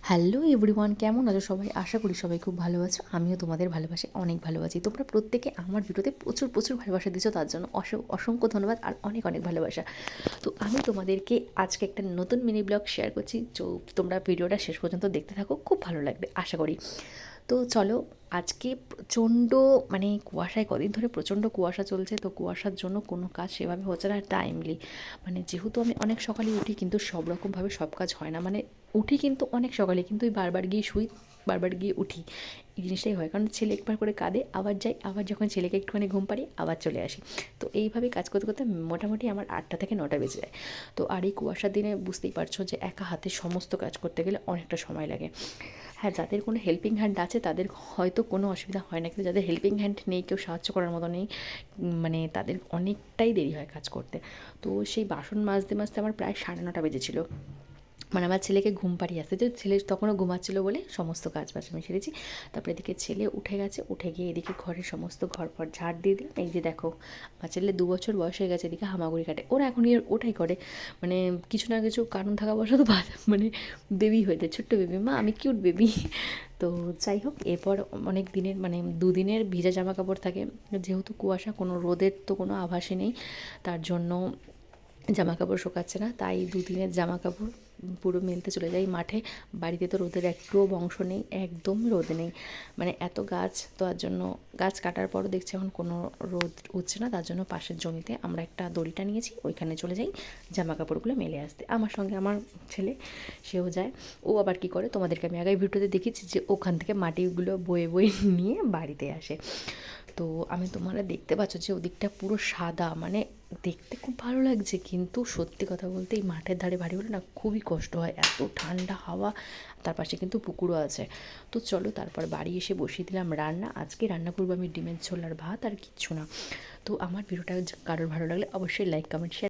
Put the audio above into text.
Hello everyone, কেমন আছো সবাই? আশা করি সবাই খুব ভালো আছো। আমিও তোমাদের ভালোবাসি, অনেক ভালো আছি। তোমরা প্রত্যেকে আমার ভিডিওতে প্রচুর প্রচুর ভালোবাসা দিচ্ছ, তার জন্য অসংখ্য ধন্যবাদ আর অনেক অনেক ভালোবাসা। তো আমি তোমাদেরকে আজকে একটা নতুন মিনি ব্লগ শেয়ার করছি। তো তোমরা ভিডিওটা শেষ পর্যন্ত দেখতে থাকো, খুব ভালো লাগবে আশা করি। তো চলো, আজকে প্রচণ্ড কুয়াশায়, কদিন ধরে প্রচণ্ড কুয়াশা চলছে। তো কুয়াশার জন্য কোনো কাজ সেভাবে হচ্ছে না টাইমলি। যেহেতু আমি অনেক সকালে উঠি, কিন্তু সব রকমভাবে সব কাজ হয় না। উঠি কিন্তু অনেক সকালে, কিন্তু ওই বারবার গিয়ে শুই, বারবার গিয়ে উঠি, এই জিনিসটাই হয়। কারণ ছেলে একবার করে কাঁদে, আবার যাই, আবার যখন ছেলেকে একটুখানি ঘুম পাড়িয়ে আবার চলে আসি। তো এইভাবে কাজ করতে করতে মোটামুটি আমার 8টা থেকে 9টা বেজে যায়। তো আর এই কুয়াশার দিনে বুঝতেই পারছো যে একা হাতে সমস্ত কাজ করতে গেলে অনেকটা সময় লাগে। হ্যাঁ, যাদের কোনো হেল্পিং হ্যান্ড আছে তাদের হয়তো কোনো অসুবিধা হয় না, কিন্তু যাদের হেল্পিং হ্যান্ড নেই, কেউ সাহায্য করার মতো নেই, তাদের অনেকটাই দেরি হয় কাজ করতে। তো সেই বাসন মাজতে মাজতে আমার প্রায় 9:30 বেজেছিলো। আমার ছেলেকে ঘুম পাড়িয়ে আসতে, যে ছেলে তখনও ঘুমাচ্ছিলো বলে সমস্ত কাজ বাজ আমি সেরেছি। তারপরে এদিকে ছেলে উঠে গেছে, উঠে গিয়ে এদিকে ঘরের সমস্ত ঘর ফর ঝাড় দিয়ে দিলাম। এই যে দেখো, আমার ছেলে 2 বছর বয়স হয়ে গেছে, এদিকে হামাগুড়ি কাটে। ওরা এখন ওটাই করে, কিছু না কিছু কারণ থাকা বসত বেবি হয়ে যায়, ছোট্ট বেবি, মা আমি কিউট বেবি। তো যাই হোক, এরপর অনেক দিনের 2 দিনের ভিজা জামা কাপড় থাকে। যেহেতু কুয়াশা, কোনো রোদের তো কোনো আভাসই নেই, তার জন্য জামা কাপড় শোকাচ্ছে না। তাই 2 দিনের জামা কাপড় পুরো মেলতে চলে যাই মাঠে। বাড়িতে তো রোদের একটুও বংশ নেই, একদম রোদ নেই। এত গাছ, তো তার জন্য গাছ কাটার পরও দেখছি এখন কোনো রোদ উঠছে না। তার জন্য পাশের জমিতে আমরা একটা দড়িটা নিয়েছি, ওইখানে চলে যাই জামা কাপড়গুলো মেলে আসতে। আমার সঙ্গে আমার ছেলে, সেও যায়। ও আবার কী করে, তোমাদেরকে আমি আগের ভিডিওতে দেখেছি যে ওখান থেকে মাটিগুলো বয়ে বয়ে নিয়ে বাড়িতে আসে। তো তোমরা দেখতে পাচ্ছ যে ওদিকটা পুরো সাদা, দেখতে খুব ভালো লাগছে, কিন্তু সত্যি কথা বলতে এই মাঠের ধারে বাড়ি হলে না খুবই কষ্ট হয়, এত ঠান্ডা হাওয়া। তার পাশে কিন্তু পুকুরও আছে। তো চলো, তারপর বাড়ি এসে বসিয়ে দিলাম রান্না। আজকে রান্না করবো আমি ডিমের ঝোল আর ভাত, আর কিচ্ছু না। তো আমার ভিডিওটা কারোর ভালো লাগলে অবশ্যই লাইক, কমেন্ট, শেয়ার।